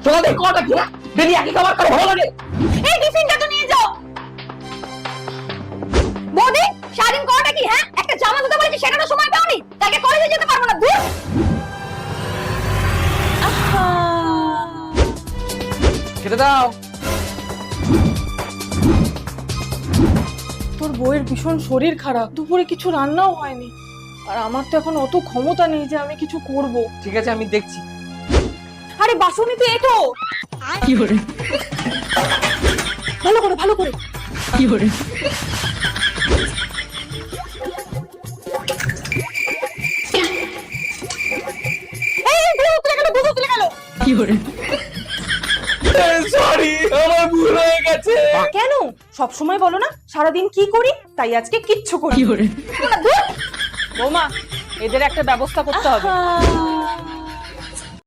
তোমাদের কটা কি ডেলি একই খাবার খাওয়া ভালো লাগে? এই টিফিনটা তো নিয়ে যাও। বৌদি সারাদিন কটা কি হ্যাঁ? একটা জামা ধুতে বলেছি সেটারও সময় পাওনি, তাকে কলেজে যেতে পারবো না। দূর। খেতে দাও। তোর বউয়ের ভীষণ শরীর খারাপ, দুপুরে কিছু রান্নাও হয়নি, আর আমার তো এখন অত ক্ষমতা নেই যে আমি কিছু করব। ঠিক আছে আমি দেখছি। আরে বাসনি তো এটো। কি করে? ভালো করে ভালো করে। কি করে? এই তুলে গেল, বুঝো তুলে গেল। কি করে? সরি, আমার ভুল হয়ে গেছে। কেন সব সময় বলো না সারাদিন কি করি, তাই আজকে কিচ্ছু করি। কি করে? বৌমা, এদের একটা ব্যবস্থা করতে হবে।